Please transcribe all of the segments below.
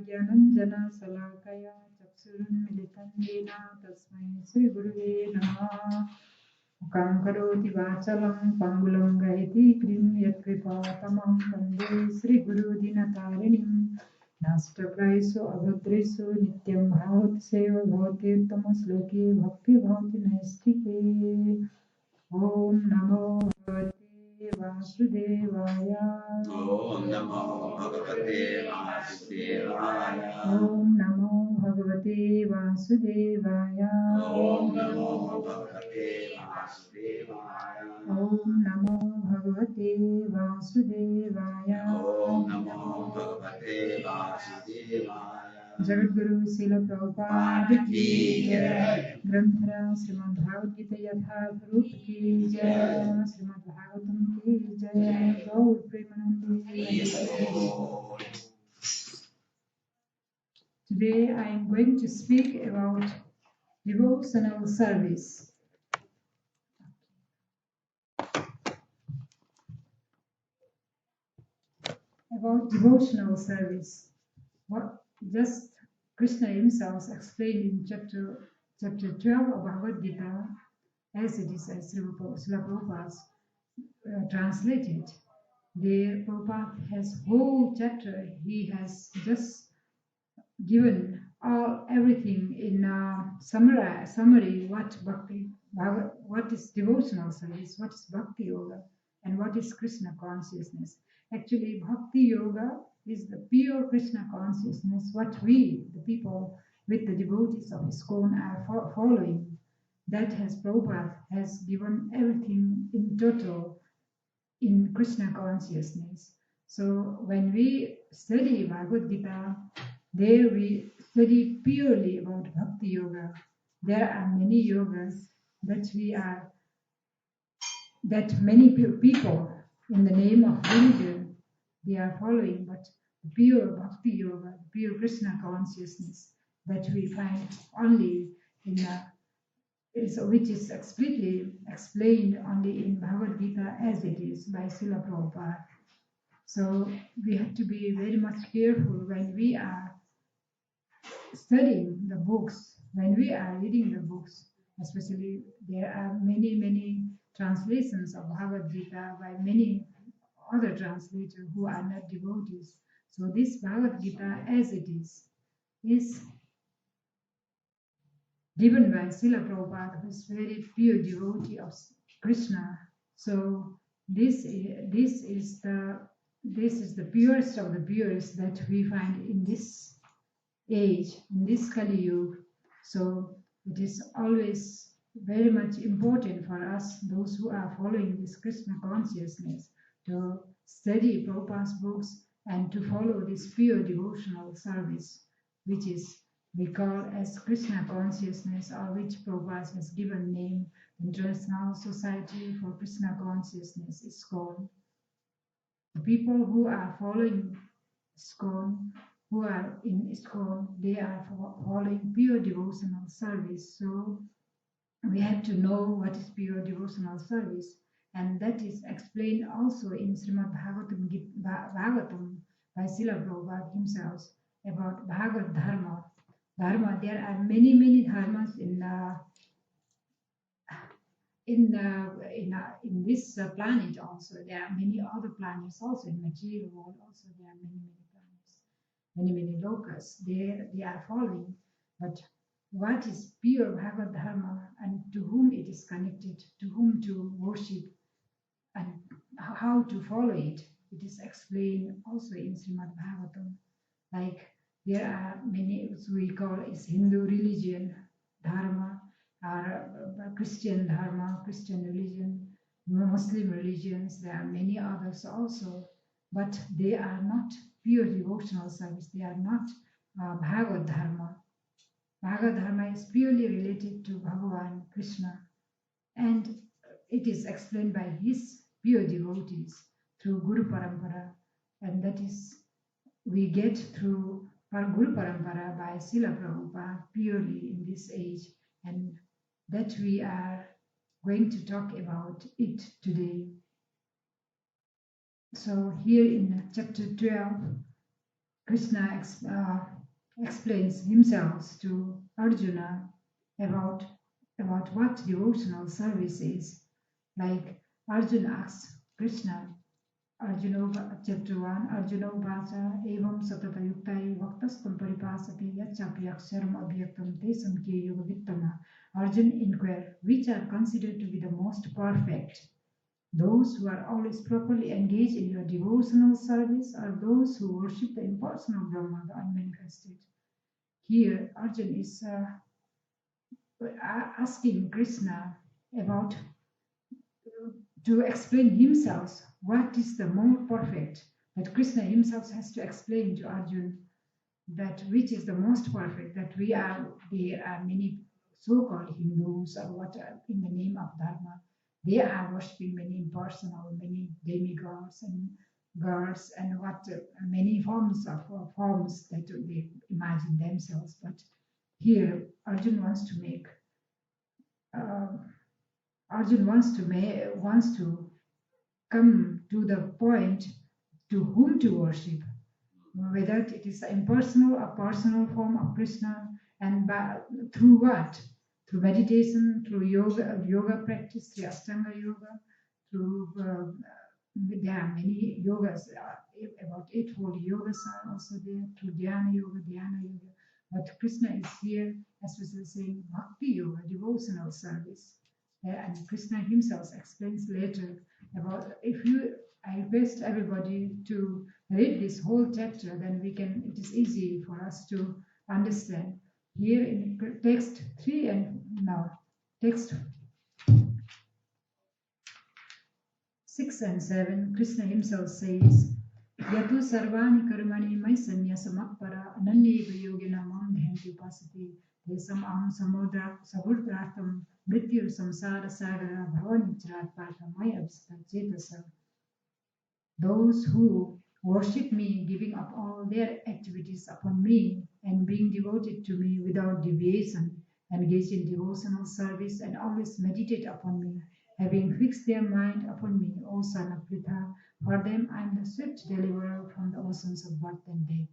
ज्ञानाञ्जनशलाकया चक्षुरुन्मिलितं येन तस्मै श्रीगुरुवे नमः। मुखं करोति वाचालं पङ्गुलं गयतीग्रीं यत्कृपातमहं वन्दे श्रीगुरुदीनतारिणीं। नष्टप्रायेषु अभद्रेषु नित्यं भावति सेव भवति उत्तमश्लोके भक्ति भवति नैष्ठिके। ॐ नमो भगवते Vasudevaya. Om Namo Bhagavate Vasudevaya. Om Namo Bhagavate Vasudevaya. Om Namo Bhagavate Vasudevaya. Om Namo Bhagavate Vasudevaya. Om Namo Bhagavate Vasudevaya. Jagadguru Srila Prabhupada ki jai. Granthara Srimad Bhagavad Gita Yatharth Rup ki jai. Srimad Bhagavatam ki jai. Gaur Premanande. Today I am going to speak about devotional service. About devotional service. What just Krishna himself explained in chapter 12 of Bhagavad Gita, as it is as Srila Prabhupada translated. The Prabhupada has whole chapter. He has just given everything in summary what what is devotional service, what is bhakti yoga, and what is Krishna consciousness. Actually, bhakti yoga is the pure Krishna consciousness, what we, the people with the devotees of ISKCON, are following. That has Prabhupada has given everything in total in Krishna consciousness. So when we study Bhagavad Gita, there we study purely about Bhakti Yoga. There are many yogas that many people in the name of religion, they are following, but pure Bhakti Yoga, pure Krishna consciousness that we find only in which is explicitly explained only in Bhagavad Gita as it is by Srila Prabhupada. So we have to be very much careful when we are studying the books, when we are reading the books, especially there are many translations of Bhagavad Gita by many other translators who are not devotees. So this Bhagavad Gita as it is given by Srila Prabhupada, who is very pure devotee of Krishna. So this is the purest of the purest that we find in this age, in this Kali Yuga. So it is always very much important for us, those who are following this Krishna consciousness, to study Prabhupada's books and to follow this pure devotional service, which is we call as Krishna consciousness, or which Prabhupada has given name, International Society for Krishna Consciousness, ISKCON. The people who are following ISKCON, who are in ISKCON, they are following pure devotional service. So we have to know what is pure devotional service, and that is explained also in Srimad Bhagavatam by Srila Prabhupada himself about Bhagavad Dharma. Dharma, there are many dharmas in this planet also. There are many other planets also in material world also. There are many planets, many lokas. They are following, but what is pure Bhagavad Dharma and to whom it is connected, to whom to worship, and how to follow it? It is explained also in Srimad Bhagavatam. Like there are many, we call is Hindu religion, Dharma, or Christian Dharma, Christian religion, Muslim religions. There are many others also, but they are not pure devotional service. They are not Bhagavad Dharma. Bhagavad Dharma is purely related to Bhagavan Krishna, and it is explained by his pure devotees through Guru Parampara, and that is we get through Guru Parampara by Srila Prabhupada purely in this age, and that we are going to talk about it today. So here in chapter 12, Krishna explains himself to Arjuna about what devotional service is. Like Arjuna asks Krishna, Arjuna, chapter 1, Arjuna Vacha, Evam Satata Yuktai, Vaktastam Paripasati, Yachapi Aksharam Abhyaktam, Tesam Ke Yoga Vittama. Arjuna inquired, which are considered to be the most perfect? Those who are always properly engaged in your devotional service are those who worship the impersonal Brahma, the unmanifested. Here, Arjun is asking Krishna about to explain himself what is the more perfect. That Krishna himself has to explain to Arjun that which is the most perfect. That there are many so-called Hindus or what in the name of Dharma. They are worshipping many impersonal, many demigods and gods and what many forms that they imagine themselves. But here Arjun wants to make Arjun wants to come to the point to whom to worship, whether it is impersonal or personal form of Krishna, and through what? Through meditation, through yoga practice, through Ashtanga yoga, through there are many yogas, about eightfold yogas are also there, through dhyana yoga. But Krishna is here, especially saying bhakti yoga, devotional service. And Krishna himself explains later about I request everybody to read this whole chapter, then it is easy for us to understand. Here in text 3 and now text 6 and 7, Krishna himself says, Yatu sarvani karmani mai sannyasamappara ananyeva yogena mam dhyanti upasati tesam aham samuddratham mrityu samsara sagara bhavanichrat patha mai abhista chetasa. Those who worship me, giving up all their activities upon me and being devoted to me without deviation, engage in devotional service and always meditate upon me, having fixed their mind upon me, O son of Pritha, for them I am the swift deliverer from the oceans of birth and death.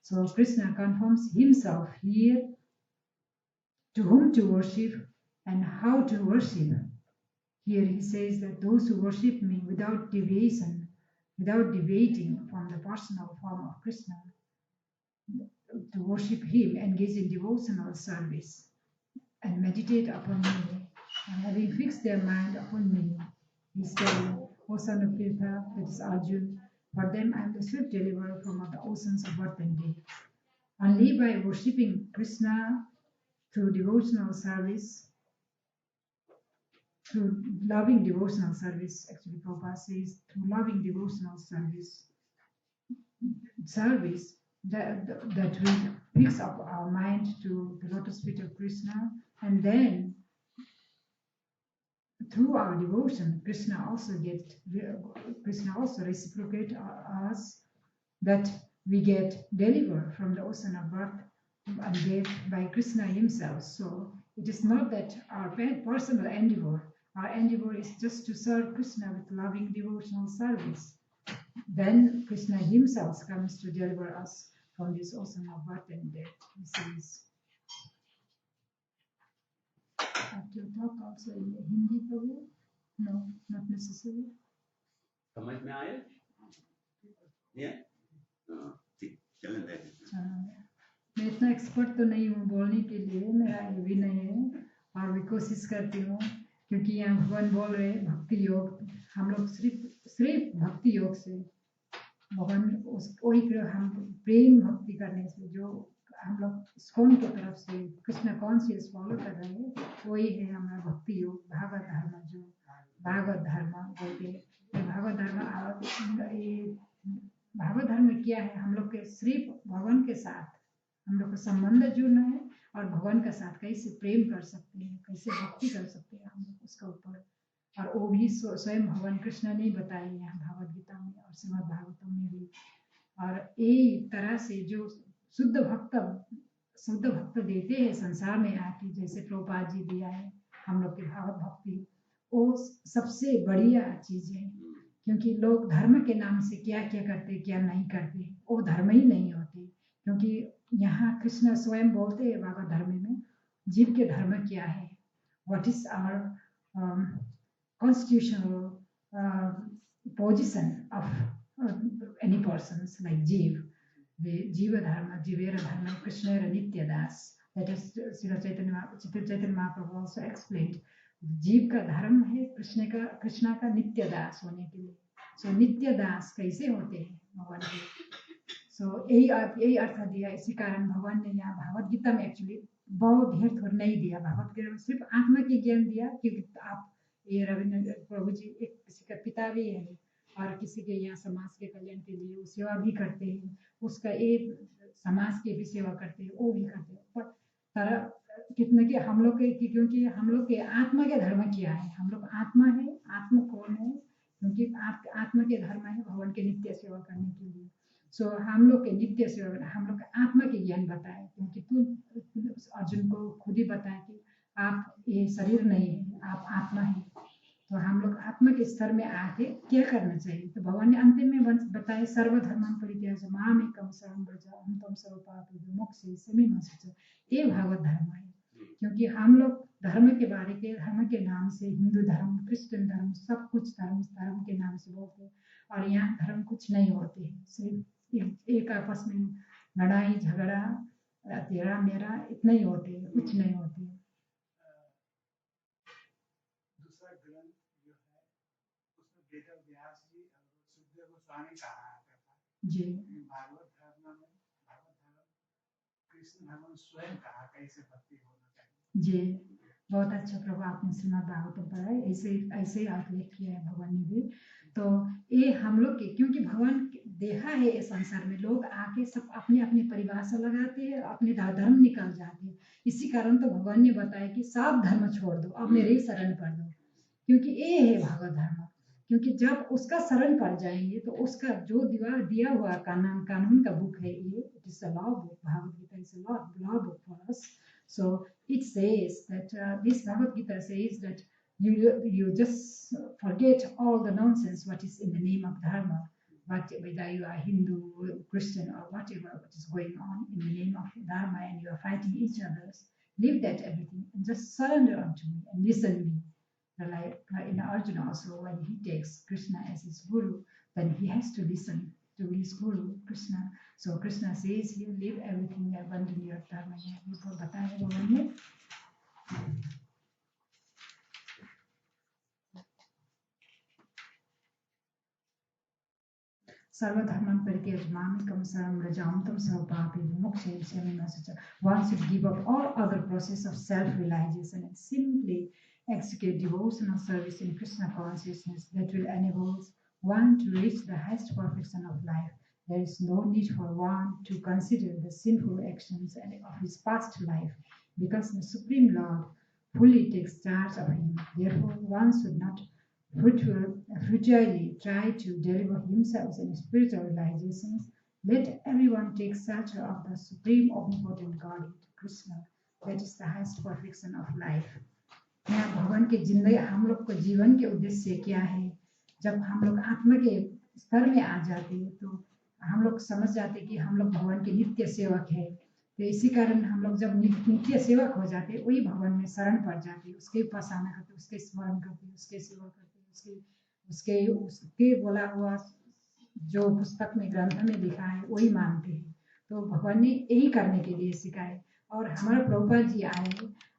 So Krishna confirms himself here to whom to worship and how to worship. Here he says that those who worship me without deviation, without deviating from the personal form of Krishna, to worship him, engage in devotional service and meditate upon me, and having fixed their mind upon me, he said, O son of Tirtha, that is Arjun, for them I am the swift deliverer from the oceans of birth and death. Only by worshipping Krishna through devotional service, through loving devotional service, actually Prabhupada says, through loving devotional service that we fix up our mind to the lotus feet of Krishna, and then through our devotion, Krishna also reciprocate us, that we get delivered from the ocean of birth and death by Krishna himself. So it is not that our personal endeavor. Our endeavor is just to serve Krishna with loving devotional service. Then Krishna himself comes to deliver us from this ocean of birth and death. He says. I have to talk also in Hindi, Prabhu? No, not necessary. समझ में आया? ठीक, चलें मैं इतना expert तो नहीं हूँ बोलने के लिए, मेरा ये भी नहीं है, और भी कोशिश करती हूँ, क्योंकि यहाँ भगवान बोल रहे हैं भक्ति योग, हम लोग सिर्फ भक्ति योग से भगवान वही हम प्रेम भक्ति करने से जो हम लोग स्कॉन की तरफ से कृष्ण कॉन्शियस फॉलो कर रहे हैं, वही है हमारा भक्ति योग, भागवत धर्म, जो भागवत धर्म बोलते हैं। भागवत धर्म क्या है? हम लोग के सिर्फ भगवान के साथ हम लोग को संबंध जुड़ना है, और भगवान के साथ कैसे प्रेम कर सकते हैं, कैसे भक्ति कर सकते हैं हम लोग उसका ऊपर, और वो भी स्वयं भगवान कृष्ण ने बताया यहाँ भागवत गीता में और श्रीमद् भागवतम में भी। और एक तरह से जो शुद्ध भक्त देते हैं संसार में आके, जैसे प्रभुपाद जी दिया है हम लोग की भागवत भक्ति, वो सबसे बढ़िया चीज है। क्योंकि लोग धर्म के नाम से क्या क्या करते क्या नहीं करते, वो धर्म ही नहीं होते। क्योंकि यहाँ कृष्ण स्वयं बोलते हैं भागवत धर्म में, जीव के धर्म क्या है, what is our constitutional position of any persons like Jeev, the Jiva Dharma, Jivera Dharma, Krishna Nitya Das. That is Chaitanya Mahaprabhu also explained जीव का धर्म है कृष्णा का नित्य दास होने के लिए। सो नित्य दास कैसे होते हैं भगवान के। सो यही अर्थ दिया। इसी कारण भगवान ने यहाँ भागवत गीता में एक्चुअली बहुत ढेर थोड़ा नहीं दिया। भागवत गीता में सिर्फ आत्मा की ज्ञान दिया, क्योंकि आप ये रविंद्र प्रभु जी एक किसी का पिता भी है और किसी के यहाँ समाज के कल्याण के लिए वो सेवा भी करते हैं, उसका एक समाज की भी सेवा करते हैं, वो भी करते हैं। पर कितने के हम लोग के, क्योंकि हम लोग के आत्मा के धर्म क्या है, हम लोग आत्मा है, आत्मा कौन है, क्योंकि आत्मा के धर्म है भगवान के नित्य सेवा करने के लिए। सो हम लोग के नित्य सेवा, हम लोग का आत्मा के ज्ञान बताए, क्योंकि तू अर्जुन को खुद ही बताए कि आप ये शरीर नहीं है, आप आत्मा है। तो हम लोग आत्मा के स्तर में आके क्या करना चाहिए, तो भगवान ने अंतिम में बताया सर्वधर्म परित्याज्य मामेकं शरणं व्रज अहं त्वं सर्व पापेभ्यो मोक्षयिष्यामि मा शुचः। ये भागवत धर्म है। क्योंकि हम लोग धर्म के बारे के धर्म के नाम से हिंदू धर्म, क्रिश्चियन धर्म, सब कुछ धर्म के नाम से बोलते हैं, और यहाँ धर्म कुछ नहीं होते हैं। सिर्फ एक आपस में लड़ाई झगड़ा तेरा मेरा इतना ही होते हैं, कुछ नहीं होते। दूसरा ग्रंथ जो है उसमें वेदव्यास जी और सुखदेव गोस्वामी कहा था जी। भागवत धर्म कृष्ण भगवान स्वयं कहा कैसे भक्ति होना चाहिए। जी बहुत अच्छा प्रभु, आपने सुना भागवतम पढ़ा है, ऐसे आलेख किया है भगवान ने भी। तो ये हम लोग के, क्योंकि भगवान देखा है इस संसार में लोग आके सब अपने अपने परिभाषा लगाते हैं, अपने धर्म निकल जाते हैं। इसी कारण तो भगवान ने बताया कि सब धर्म छोड़ दो, अब मेरे ही शरण पड़ दो, क्योंकि ये है भागवत धर्म। क्योंकि जब उसका शरण पड़ जाएंगे तो उसका जो दिया हुआ कानून का बुक है ये, it is a law book, Bhagavad Gita is a law book for us. So it says that this Bhagavad Gita says that you just forget all the nonsense what is in the name of dharma, but whether you are Hindu, Christian, or whatever what is going on in the name of dharma, and you are fighting each other, leave that everything and just surrender unto me and listen to me. Like in Arjuna also, when he takes Krishna as his guru, then he has to listen to his guru Krishna. So Krishna says here, leave everything, abandon your dharma. ये तो बताया भगवान ने। सर्वधर्मं परित्यज्य मामेकं शरणं व्रज अहं त्वं सर्व पापेभ्यो मोक्षयिष्यामि मा शुचः। One should give up all other process of self-realization and simply execute devotional service in Krishna consciousness that will enable one to reach the highest perfection of life. There is no need for one to consider the sinful actions of his past life, because the Supreme Lord fully takes charge of him. Therefore, one should not futilely try to deliver himself in spiritual realizations. Let everyone take shelter of the Supreme Omnipotent God, Krishna. That is the highest perfection of life. यहाँ भगवान के जिंदगी, हम लोग को जीवन के उद्देश्य क्या है, जब हम लोग आत्मा के स्तर में आ जाते हैं तो हम लोग समझ जाते हैं कि हम लोग भगवान के नित्य सेवक है। तो इसी कारण हम लोग जब नित्य सेवक हो जाते वही भगवान में शरण पड़ जाते, उसके उपासना करते, उसके स्मरण करते, उसके सेवा करते, उसके बोला हुआ जो पुस्तक में ग्रंथ में लिखा है वही मानते हैं। तो भगवान ने यही करने के लिए सिखाए। और हमारे प्रभुपाद जी आए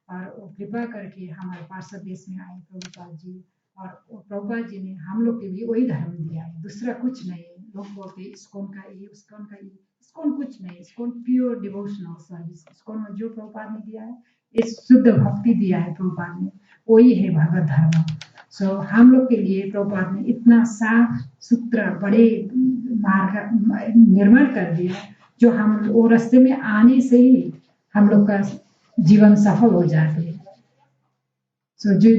और कृपा करके हमारे पार्षद देश में आए प्रभुपाद जी, और प्रभुपाद जी ने हम लोग के लिए वही धर्म दिया है, दूसरा कुछ नहीं है। लोग बोलते हैं इस्कॉन का ये, इस्कॉन का ये, इस्कॉन कुछ नहीं, ISKCON pure devotional service. ISKCON में जो प्रभुपाद ने दिया है, ये शुद्ध भक्ति दिया है प्रभुपाद ने, वही है भागवत धर्म। सो हम लोग के लिए प्रभुपाद ने इतना साफ सुथरा बड़े मार्ग निर्माण कर दिया, जो हम वो रास्ते में आने से ही हम लोग का जीवन सफल हो जाते हैं। सो जो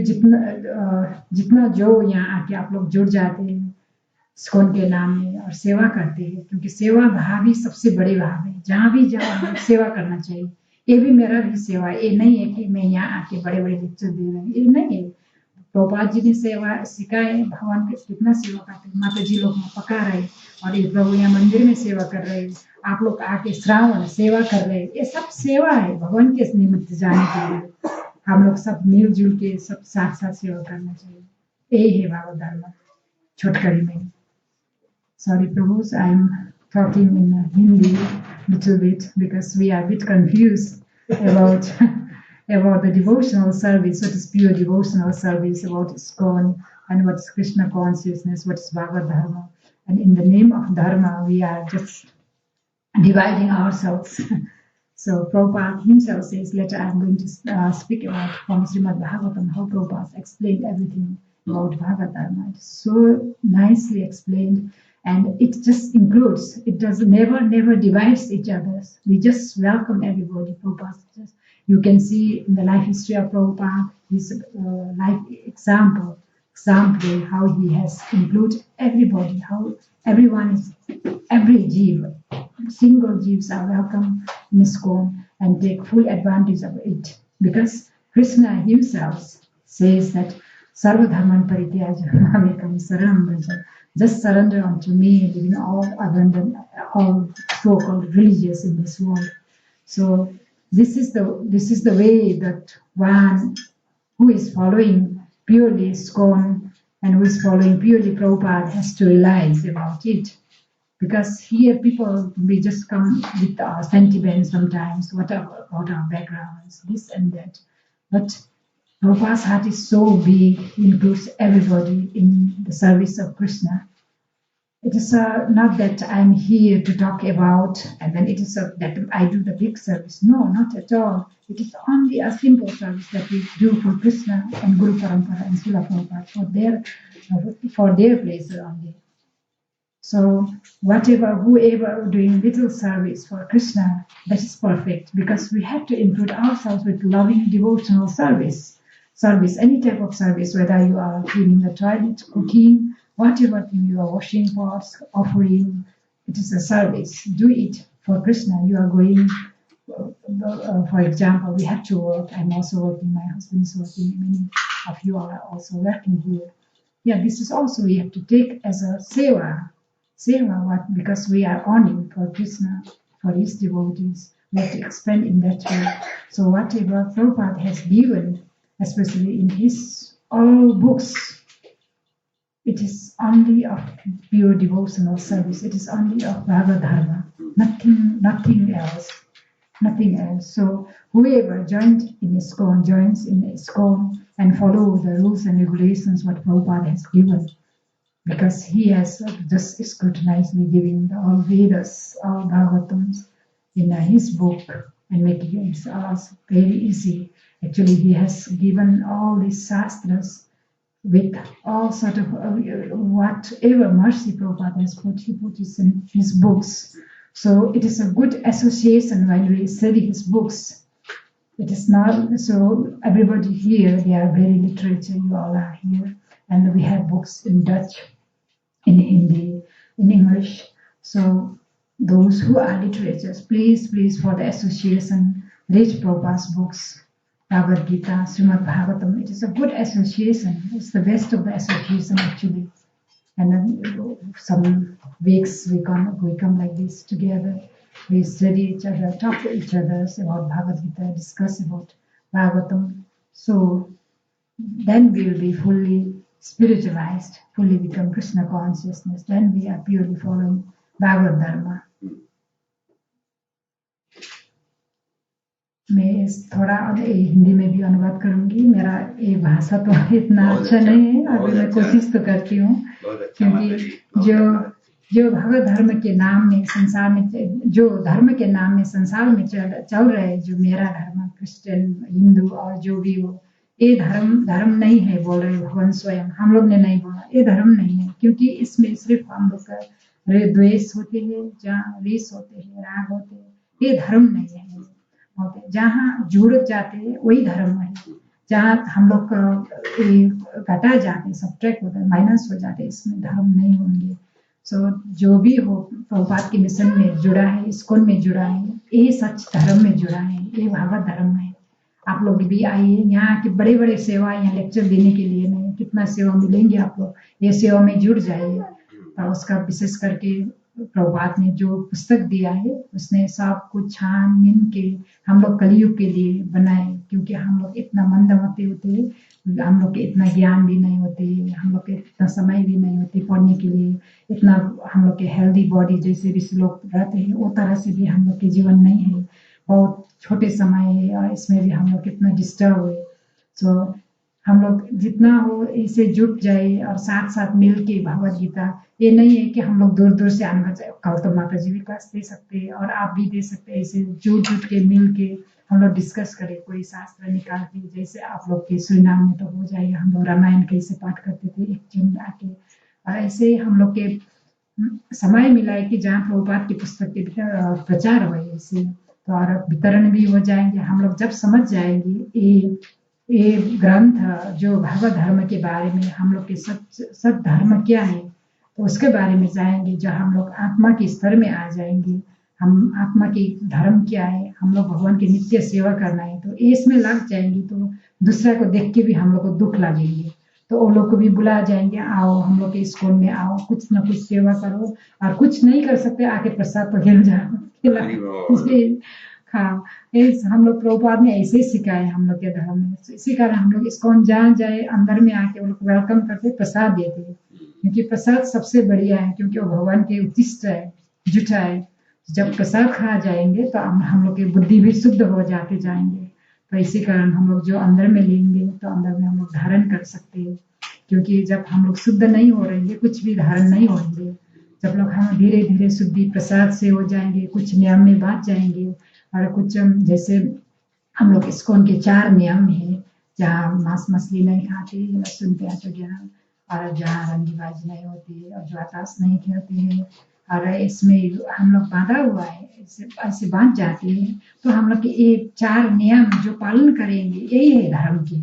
जितना जो यहाँ आके आप लोग जुड़ जाते हैं इस्कॉन के नाम में और सेवा करते हैं, क्योंकि सेवा भाव ही सबसे बड़े भाव है। जहाँ भी जाओ हमें सेवा करना चाहिए। ये भी मेरा भी सेवा, ये नहीं है कि मैं यहाँ आके बड़े बड़े लेक्चर दे रहे हैं, ये नहीं है। प्रभुपाद जी ने सेवा सिखाए, भगवान के कितना सेवा करते हैं। माता जी लोग पका रहे और ये प्रभु यहाँ मंदिर में सेवा कर रहे हैं, आप लोग आके श्रावण सेवा कर रहे हैं, ये सब सेवा है भगवान के निमित्त जाने के लिए। हम लोग सब मिलजुल के सब साथ साथ सेवा करना चाहिए, यही है भागवत धर्म छोटकरी में। Sorry, Prabhus, I'm talking in Hindi little bit because we are a bit confused about about the devotional service, what is pure devotional service, about ISKCON, and what is Krishna consciousness, what is Bhagavad Dharma. And in the name of Dharma, we are just dividing ourselves. So Prabhupada himself says, later I'm going to speak about from Srimad Bhagavatam, how Prabhupada explained everything about Bhagavad Dharma. It's so nicely explained, and it just includes, it does never divides each other. We just welcome everybody. Prabhupada just, you can see in the life history of Prabhupada, his life example, how he has included everybody, how everyone is, every jiva, single jivas are welcome in ISKCON and take full advantage of it. Because Krishna himself says that Sarva Dharman Parityaja Mamekam Saranam Braja. Just surrender unto me, leaving all abandon, all so-called religious in this world. So this is the way that one who is following purely ISKCON and who is following purely Prabhupada has to realize about it. Because here people, we just come with our sentiments sometimes, whatever, about our backgrounds, this and that. But Prabhupada's heart is so big, includes everybody in the service of Krishna. It is not that I'm here to talk about, and then it is that I do the big service. No, not at all. It is only a simple service that we do for Krishna and Guru Parampara and Srila Prabhupada for their pleasure only. So whoever doing little service for Krishna, that is perfect, because we have to include ourselves with loving devotional service, any type of service, whether you are cleaning the toilet, cooking, whatever thing you are, washing pots, offering, it is a service. Do it for Krishna. You are going, for example, we have to work. I'm also working, my husband is working, many of you are also working here. Yeah, this is also we have to take as a seva, because we are earning for Krishna, for his devotees. We have to expand in that way. So whatever Prabhupada has given, especially in his all books, it is only of pure devotional service. It is only of Bhagavad Dharma, nothing else. So whoever joins in ISKCON and follow the rules and regulations what Prabhupada has given, because he has just scrutinizedly giving all Vedas, all Bhagavatams in his book and making it also very easy. Actually, he has given all these shastras with all sort of whatever mercy Prabhupada has put, he put it in his books. So it is a good association when we study his books. It is not, so everybody here, they are very literate, you all are here. And we have books in Dutch, in Hindi, in English. So those who are literatures, please, for the association, read Prabhupada's books, Bhagavad Gita, Srimad Bhagavatam. It is a good association. It's the best of the association actually. And then some weeks we come like this together. We study each other, talk to each other about Bhagavad Gita, discuss about Bhagavatam. So then we will be fully spiritualized, fully become Krishna consciousness. Then we are purely following Bhagavad Dharma. मैं थोड़ा हिंदी में भी अनुवाद करूंगी. मेरा ये भाषा तो इतना अच्छा नहीं है, अभी मैं कोशिश तो करती हूँ, क्योंकि जो भगवत धर्म के नाम में संसार में, जो धर्म के नाम में संसार में चल रहे, जो मेरा धर्म, क्रिश्चियन, हिंदू और जो भी हो, ये धर्म नहीं है बोल रहे भगवान स्वयं. हम लोग ने नहीं बोला ये धर्म नहीं है, क्योंकि इसमें सिर्फ हम लोग का द्वेष होते हैं, जहाँ रीस होते हैं, राग होते हैं, ये धर्म नहीं है. जहाँ जुड़ जाते हैं वही धर्म है. जहाँ हम लोग घटा जाते, सब्ट्रैक्ट होता है, माइनस हो जाते, इसमें धर्म नहीं होंगे. सो जो भी हो प्रभुपाद के मिशन में जुड़ा है, ISKCON में जुड़ा है, ये सच धर्म में जुड़ा है, ये भागवत धर्म है. आप लोग भी आइए, यहाँ के बड़े बड़े सेवा, यहाँ लेक्चर देने के लिए नहीं, कितना सेवा मिलेंगे आप लोग, ये सेवा में जुड़ जाइए. और उसका विशेष करके प्रभुपाद ने जो पुस्तक दिया है, उसने सब कुछ छान के हम लोग कलयुग के लिए बनाए, क्योंकि हम लोग इतना मंदमती होते, हम लोग के इतना ज्ञान भी नहीं होते, हम लोग के इतना समय भी नहीं होते पढ़ने के लिए, इतना हम लोग के हेल्दी बॉडी जैसे भी लोग रहते हैं वो तरह से भी हम लोग के जीवन नहीं है. बहुत छोटे समय है और इसमें भी हम लोग कितना डिस्टर्ब हुए। सो हम लोग जितना हो इसे जुट जाए और साथ साथ मिल के भगवद गीता, ये नहीं है कि हम लोग दूर दूर से आना चाहिए। कल तो माता जी भी क्लास दे सकते हैं और आप भी दे सकते हैं। ऐसे जुट जुट के मिल के हम लोग डिस्कस करें, कोई शास्त्र निकाल के, जैसे आप लोग के सुरीनाम में तो हो जाएगा। हम लोग रामायण कैसे पाठ करते थे एक जन आके, और ऐसे हम लोग के समय मिला है कि जहाँ प्रभुपाद की पुस्तक के प्रचार हुए ऐसे, तो और वितरण भी हो जाएंगे। हम लोग जब समझ जाएंगे ये ग्रंथ जो भागवत धर्म के बारे में, हम लोग के सत धर्म क्या है, तो उसके बारे में जाएंगे। जो हम लोग आत्मा के स्तर में आ जाएंगे, हम आत्मा की धर्म क्या है, हम लोग भगवान की नित्य सेवा करना है, तो इसमें लग जाएंगे। तो दूसरा को देख के भी हम लोग को दुख लगेंगे, तो वो लोग को भी बुला जाएंगे, आओ हम लोग के स्कूल में आओ, कुछ ना कुछ सेवा करो। और कुछ नहीं कर सकते आके प्रसाद तो खेल जाओ। हाँ, हम लोग प्रभुपाद ने ऐसे ही सिखाए हम लोग के धर्म में। इसी कारण हम लोग इस्कॉन जहाँ जाए अंदर में आके वो लोग वेलकम करते, प्रसाद देते हैं, क्योंकि प्रसाद सबसे बढ़िया है, क्योंकि वो भगवान के उद्दिष्ट है, जुटा है। जब प्रसाद खा जाएंगे तो हम लोग की बुद्धि भी शुद्ध हो जाते जाएंगे। तो इसी कारण हम लोग जो अंदर में लेंगे तो अंदर में हम लोग धारण कर सकते हैं, क्योंकि जब हम लोग शुद्ध नहीं हो रहेंगे कुछ भी धारण नहीं होंगे। जब लोग हम धीरे धीरे शुद्धि प्रसाद से हो जाएंगे, कुछ नियम में बांट जाएंगे। और कुछ जैसे हम लोग इस्कॉन के 4 नियम है, जहाँ मांस मछली नहीं खाते, लहसुन प्याज वगैरह, और जहाँ रंगीबाजी नहीं होती और जो ताश नहीं खेलते हैं, और इसमें हम लोग बांधा हुआ है, ऐसे बांध जाते हैं। तो हम लोग के ये 4 नियम जो पालन करेंगे यही है धर्म के,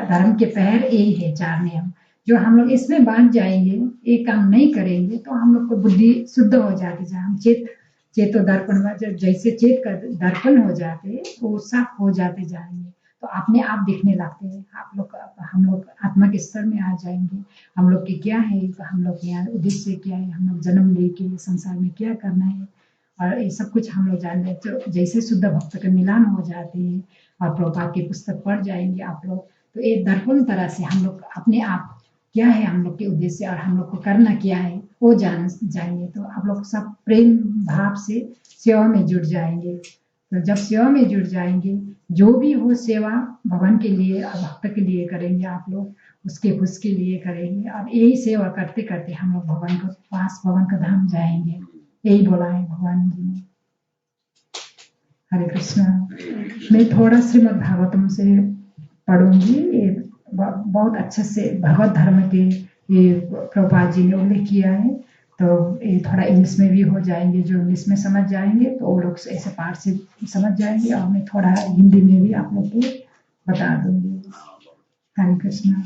धर्म के पैर यही है 4 नियम। जो हम लोग इसमें बांध जाएंगे, ये काम नहीं करेंगे, तो हम लोग को बुद्धि शुद्ध हो जाती है। हम चेतो दर्पण में जैसे चेत का दर्पण हो जाते, वो साफ हो जाते जाएंगे, तो अपने आप दिखने लगते हैं। हम लोग आत्मा के स्तर में आ जाएंगे। हम लोग के क्या है, तो हम लोग यहाँ उद्देश्य क्या है, हम लोग जन्म लेके संसार में क्या करना है, और ये सब कुछ हम लोग जान रहे। तो जैसे शुद्ध भक्त के मिलान हो जाते हैं और प्रभुपाद की पुस्तक पढ़ जाएंगे आप लोग, तो एक दर्पण तरह से हम लोग अपने आप क्या है, हम लोग के उद्देश्य और हम लोग को करना क्या है वो जान जाएंगे। तो आप लोग सब प्रेम भाव से सेवा में जुट जाएंगे। तो जब सेवा में जुट जाएंगे, जो भी हो सेवा भगवान के लिए और भक्त के लिए करेंगे, आप लोग उसके खुश के लिए करेंगे, और यही सेवा करते करते हम लोग भगवान के पास, भगवान का धाम जाएंगे। यही बोला है भगवान जी ने। हरे कृष्णा। मैं थोड़ा श्रीमद् भागवतम से पढ़ूंगी। ये बहुत अच्छे से भगवत धर्म के ये प्रभुपाद जी ने उल्लेख किया है, तो ये थोड़ा इंग्लिश में भी हो जाएंगे। जो इंग्लिश में समझ जाएंगे तो वो लोग ऐसे पाठ से समझ जाएंगे, और मैं थोड़ा हिंदी में भी आप लोग को बता दूंगी। हरे Krishna.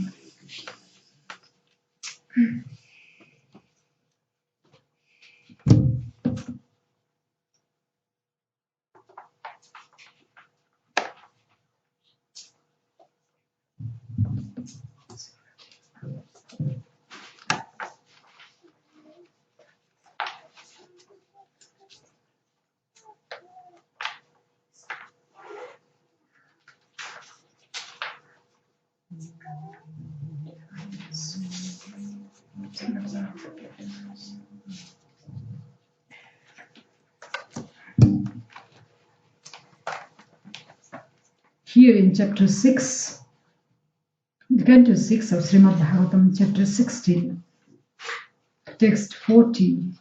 Here in chapter 6, canto 6 of Srimad Bhagavatam, chapter 16, text 40,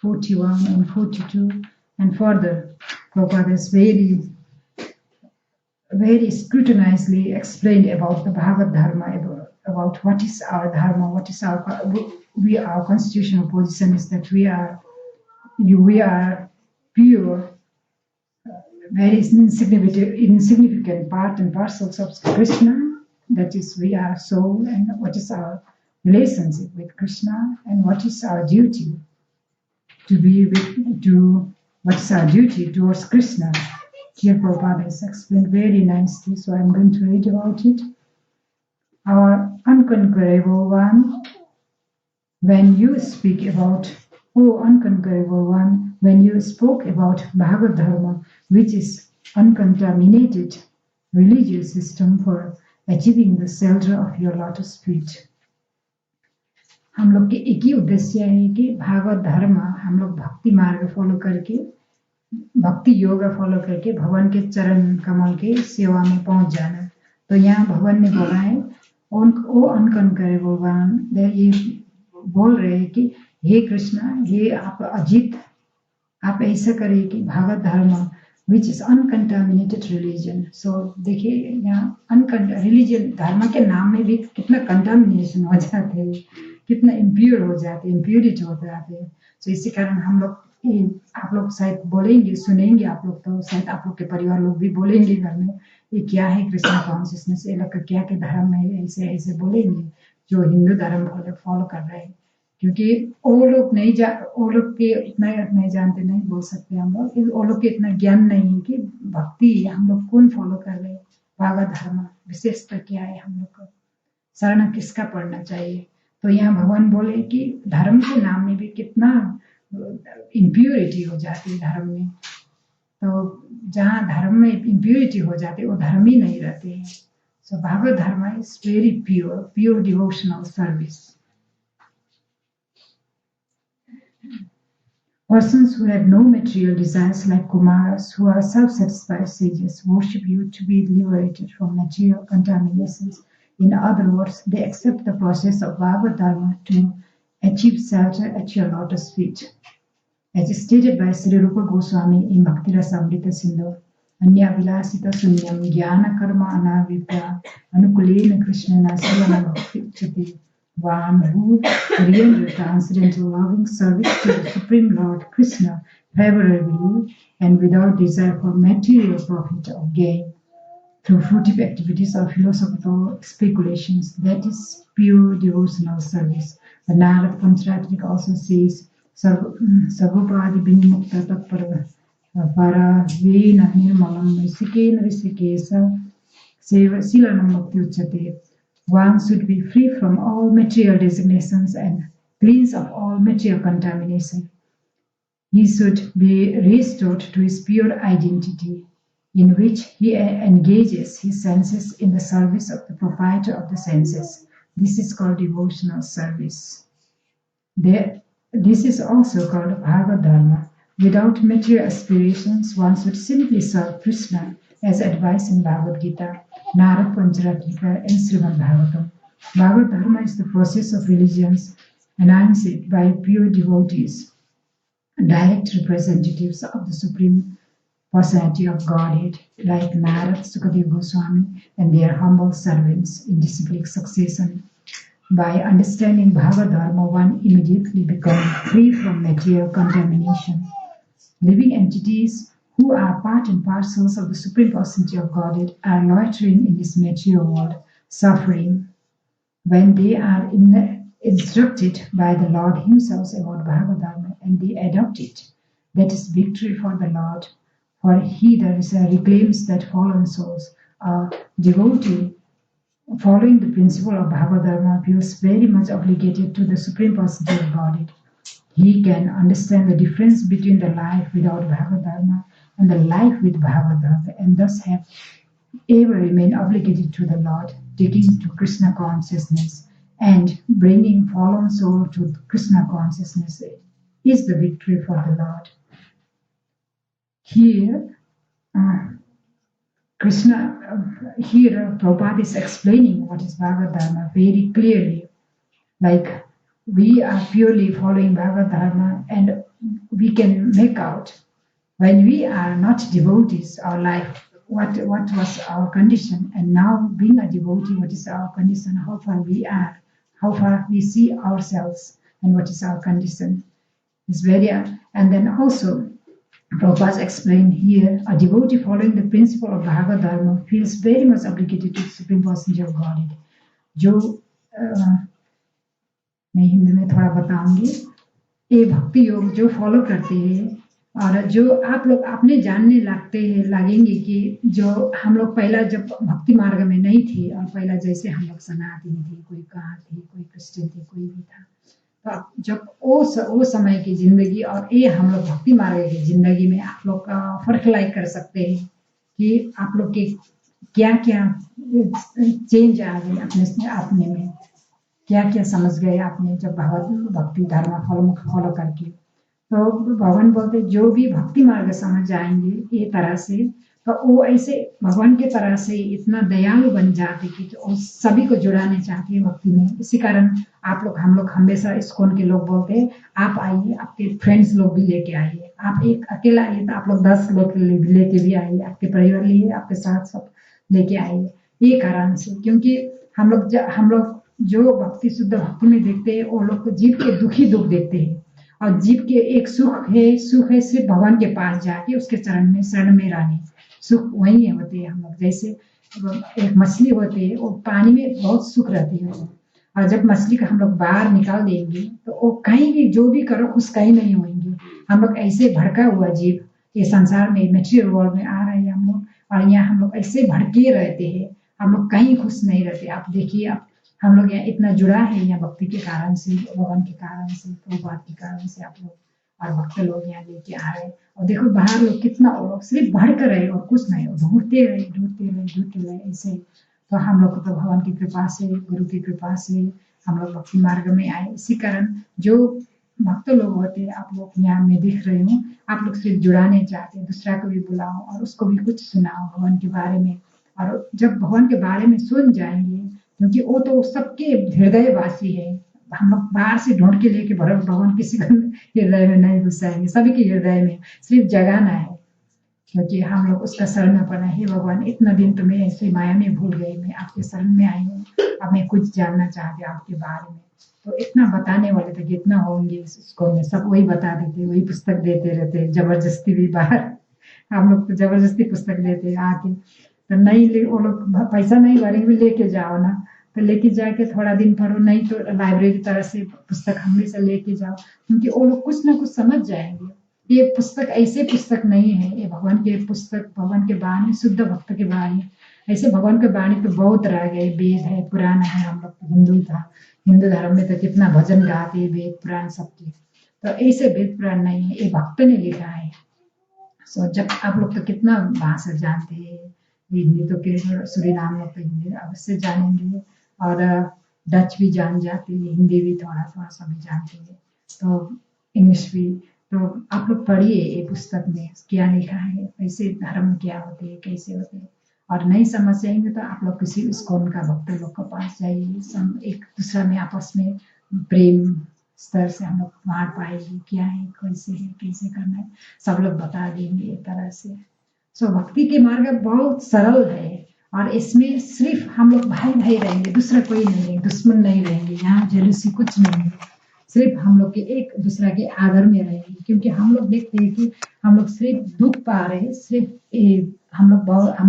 41 and 42, and further, Prabhupada has very scrutinizedly explained about the Bhagavad Dharma, about what is our Dharma, what is our constitutional position is that we are pure, very insignificant part and parcels of Krishna. That is, we are soul, and what is our relationship with Krishna, and what is our duty what is our duty towards Krishna. Here Prabhupada has explained very nicely, so I'm going to read about it. Our unconquerable one, when you speak about, O unconquerable one, when you spoke about Bhagavad Dharma, which is uncontaminated religious system for achieving the shelter of your lotus feet. हम लोग के एक ही उद्देश्य है कि भागवत धर्म हम लोग भक्ति मार्ग फॉलो करके भक्ति योग फॉलो करके भगवान के चरण कमल के सेवा में पहुंच जाना। तो यहाँ भगवान ने बोला है वो अनकंकरेबल ये बोल रहे हैं कि हे कृष्ण, हे आप अजित, आप ऐसा करिए कि भागवत धर्म विच इज अनकंटामिनेटेड रिलीजन। सो देखिए यहाँ रिलीजन धर्म के नाम में भी कितना कंटामिनेशन हो जाते हैं, कितना इम्प्योर हो जाते हैं, इम्प्योरिटी हो जाते हैं। तो इसी कारण हम लोग आप लोग शायद बोलेंगे, सुनेंगे आप लोग, तो शायद आप लोग के परिवार लोग भी बोलेंगे घर में ये क्या है कृष्ण कॉन्शियसनेस, ये लोग क्या के धर्म है, ऐसे ऐसे बोलेंगे जो हिंदू धर्म फॉलो कर रहे हैं। क्योंकि वो लोग के इतना नहीं जानते, नहीं बोल सकते हम लोग, वो लोग के इतना ज्ञान नहीं है कि भक्ति हम लोग कौन फॉलो कर रहे हैं, भागवत धर्म विशेषता क्या है, हम लोग को शरण किसका पढ़ना चाहिए। तो यहाँ भगवान बोले कि धर्म के नाम में भी कितना इम्प्योरिटी हो जाती है धर्म में। तो जहाँ धर्म में इम्प्योरिटी हो जाती है वो धर्म ही नहीं रहते हैं। सो भागवत धर्म is very pure devotional service. Persons who have no material desires like Kumaras, who are self-satisfied sages, worship you to be liberated from material contaminations. In other words, they accept the process of Bhagavad Dharma to achieve shelter at your lotus feet. As stated by Sri Rupa Goswami in Bhakti-rasa-amrita Sindhu, Anya vilasita sunyam jnana karma anavipya anukulena krishnana silana bhakti. One who really transcendental loving service to the Supreme Lord Krishna favorably and without desire for material profit or gain through fruitive activities or philosophical speculations, that is pure devotional service. The Narad Pancharatrika also says, Sarvopadi Binimukta Tatpara Para Vena Nirmalam Risikena Risikesa Seva Silanam Bhakti Uchate. One should be free from all material designations and cleansed of all material contamination. He should be restored to his pure identity, in which he engages his senses in the service of the proprietor of the senses. This is called devotional service. This is also called Bhagavad Dharma. Without material aspirations, one should simply serve Krishna as advised in Bhagavad Gita, Narad Pancharatrika, and Srimad Bhagavatam. Bhagavad Dharma is the process of religions enhanced by pure devotees, direct representatives of the Supreme Personality of Godhead, like Narad, Sukadeva Goswami, and their humble servants in disciplic succession. By understanding Bhagavad Dharma, one immediately becomes free from material contamination. Living entities who are part and parcels of the Supreme Personality of Godhead are loitering in this material world, suffering. When they are instructed by the Lord Himself about Bhagavad Dharma and they adopt it, that is victory for the Lord. For He that reclaims that fallen souls, a devotee following the principle of Bhagavad Dharma feels very much obligated to the Supreme Personality of Godhead. He can understand the difference between the life without Bhagavad Dharma and the life with Bhagavad Dharma, and thus have ever remain obligated to the Lord, taking to Krishna consciousness and bringing fallen soul to Krishna consciousness is the victory for the Lord. Here, Prabhupada is explaining what is Bhagavad Dharma very clearly. Like, we are purely following Bhagavad Dharma, and we can make out when we are not devotees, our life, what was our condition, and now being a devotee, what is our condition, how far we are, how far we see ourselves, and what is our condition. It's very, and then also, Prabhupada explained here, a devotee following the principle of Bhagavad Dharma feels very much obligated to the Supreme Personality of Godhead. जो मैं हिंदी में थोड़ा बताऊंगी, ये भक्ति योग जो follow करते हैं और जो आप लोग अपने जानने लगेंगे कि जो हम लोग पहला जब भक्ति मार्ग में नहीं थे और पहला जैसे हम लोग सनातनी थे, कोई कहाँ थे, कोई क्रिश्चियन थे, कोई भी था, तो जब वो समय की जिंदगी और ये हम लोग भक्ति मार्ग की जिंदगी में आप लोग फर्क लाइक कर सकते हैं कि आप लोग के क्या क्या चेंज आ गए अपने में, क्या क्या समझ गए आपने जब भक्ति धर्म फॉलो करके। तो भगवान बोलते जो भी भक्ति मार्ग समझ जाएंगे ये तरह से, तो वो ऐसे भगवान के तरह से इतना दयालु बन जाते कि वो सभी को जुड़ाने चाहते हैं भक्ति में। इसी कारण आप लोग हम लोग हमेशा इस्कॉन के लोग बोलते हैं आप आइए, आपके फ्रेंड्स लोग भी लेके आइए। आप एक अकेला आइए तो आप लोग 10 लोग लेके भी आइए, आपके परिवार लिए आपके साथ सब लेके आइए। ये कारण से, क्योंकि हम लोग जो भक्ति शुद्ध भक्ति में देखते हैं वो लोग जीव के दुखी दुख देखते हैं, और जीव के एक सुख है सिर्फ भगवान के पास जाके उसके शरण में रहने, सुख वही होते हैं। हम लोग जैसे एक मछली होती है, वो पानी में बहुत सुख रहती है, और जब मछली का हम लोग बाहर निकाल देंगे तो वो कहीं भी जो भी करो खुश कहीं नहीं होंगे। हम लोग ऐसे भड़का हुआ जीव ये संसार में मेटीरियल वर्ल्ड में आ रहे हैं हम लोग, और यहाँ हम लोग ऐसे भड़के रहते हैं, हम लोग कहीं खुश नहीं रहते। आप देखिए, आप हम लोग यहाँ इतना जुड़ा है यहाँ भक्ति के कारण से, भगवान के कारण से, प्रभुपाद के कारण से आप लोग और भक्त लोग यहाँ लेके आ रहे हैं। और देखो बाहर लोग कितना, वो लोग सिर्फ भड़ कर रहे और कुछ नहीं, ढूंढते रहे ऐसे। तो हम लोग को तो भगवान की कृपा से, गुरु की कृपा से हम लोग भक्ति मार्ग में आए। इसी कारण जो भक्त लोग होते हैं आप लोग यहाँ मैं दिख रही हूँ, आप लोग सिर्फ जुड़ाने चाहते हैं, दूसरा को भी बुलाओ और उसको भी कुछ सुनाओ भगवान के बारे में। और जब भगवान के बारे में सुन जाएंगे, क्योंकि वो तो सबके हृदयवासी है, हम लोग बाहर से ढूंढ के लेके भगवान किसी को हृदय में नहीं घुसाएंगे, सभी के हृदय में सिर्फ जगाना है। क्योंकि हम लोग उसका शरण में पड़ा है, भगवान इतना दिन तो मैं ऐसे माया में भूल गई, मैं आपके शरण में आई हूँ, अब मैं कुछ जानना चाहती हूँ आपके बारे में। तो इतना बताने वाले तो कितना होंगे इसको, में सब वही बता देते, वही पुस्तक देते रहते, जबरदस्ती भी बाहर हम लोग तो जबरदस्ती पुस्तक देते आके, तो नहीं वो लोग पैसा नहीं भरेंगे, लेके जाओ ना, तो लेके जाके थोड़ा दिन पढ़ो, नहीं तो लाइब्रेरी की तरह से पुस्तक हमेशा लेके जाओ, क्योंकि वो लोग कुछ ना कुछ समझ जाएंगे। ये पुस्तक ऐसे पुस्तक नहीं है, ये भगवान के पुस्तक, भगवान के वाणी, शुद्ध भक्त के वाणी। ऐसे भगवान के वाणी तो बहुत रह गए, वेद है, पुराण है, हम लोग हिंदू धर्म में तो कितना भजन गाते हैं, वेद पुराण सबके, तो ऐसे वेद पुराण नहीं है, ये भक्त ने लिखा है। सो जब आप लोग तो कितना भाषा जानते हैं, हिंदी तो सूरीनाम लोग तो हिंदी अवश्य जानेंगे, और डच भी जान जाते हैं, हिंदी भी थोड़ा थोड़ा सा भी जानते हैं, तो इंग्लिश भी। तो आप लोग पढ़िए ये पुस्तक में क्या लिखा है, ऐसे धर्म क्या होते हैं, कैसे होते हैं, और नहीं समझ जाएंगे तो आप लोग किसी इस्कॉन का भक्त लोग के पास जाइए, एक दूसरा में आपस में प्रेम स्तर से हम लोग बांट पाएंगे, क्या है, कैसे करना है, सब लोग बता देंगे एक तरह से। सो भक्ति के मार्ग बहुत सरल है, और इसमें सिर्फ हम लोग भाई भाई रहेंगे, दूसरा कोई नहीं रहेंगे, दुश्मन नहीं रहेंगे, यहाँ जेलसी कुछ नहीं है, सिर्फ हम लोग के एक दूसरा के आदर में रहेंगे। क्योंकि हम लोग देखते हैं कि हम लोग सिर्फ दुख पा रहे हैं, सिर्फ हम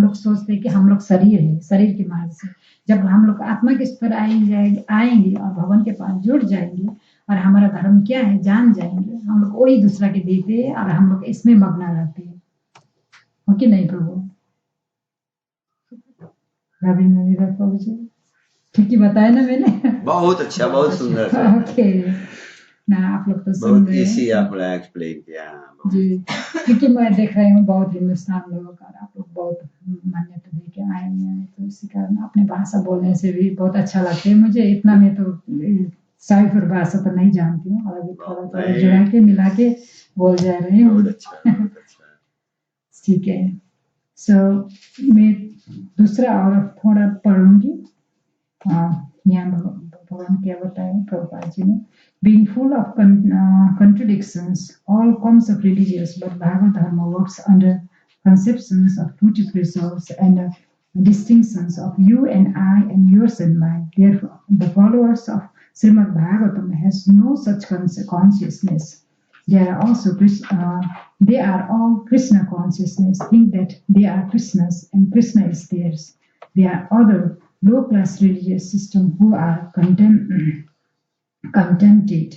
लोग सोचते हैं कि हम लोग शरीर है, शरीर के मार्ग से जब हम लोग आत्मा के स्तर आएंगे और भगवान के पास जुड़ जाएंगे और हमारा धर्म क्या है जान जाएंगे, हम लोग वही दूसरा के देते हैं और हम लोग इसमें मग्न रहते हैं। हो कि नहीं प्रभु? रवि मेरा प्रभु जी ठीक ही बताया ना मैंने? बहुत अच्छा, बहुत सुंदर ओके ना, आप लोग तो सुन बहुत रहे इसी हैं आपने एक्सप्लेन किया जी, क्योंकि मैं देख रही हूँ बहुत हिंदुस्तान लोगों का, आप लोग बहुत मान्यता दे के आए हैं, तो इसी कारण अपने भाषा बोलने से भी बहुत अच्छा लगता है मुझे। इतना मैं तो सारी फिर भाषा तो नहीं जानती हूँ, और अभी थोड़ा थोड़ा जुड़ा के मिला के बोल जा रही हूँ। बहुत अच्छा ठीक है, सो मैं दूसरा और थोड़ा पढ़ूंगी। यहाँ भगवान क्या बताए प्रभुपाद जी ने, being full of contradictions, all forms of religious, but Bhagavad Dharma works under conceptions of two preserves and distinctions of you and I and yours and mine. Therefore, the followers of Srimad Bhagavatam has no such consciousness. They are all Krishna consciousness, think that they are Krishna's and Krishna is theirs. They are other low-class religious system who are contented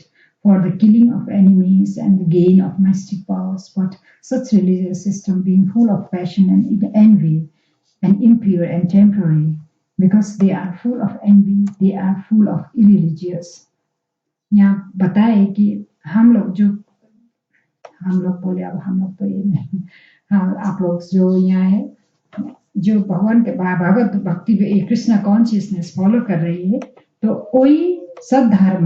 for the killing of enemies and the gain of mystic powers, but such religious system being full of passion and envy and impure and temporary, because they are full of envy, they are full of irreligious. यहाँ बताए कि हम लोग बोले, अब हम लोग तो ये नहीं, हाँ आप लोग जो यहाँ है, जो भगवान के भागवत भक्ति कृष्णा कॉन्शियसनेस फॉलो कर रही है, तो वही सद धर्म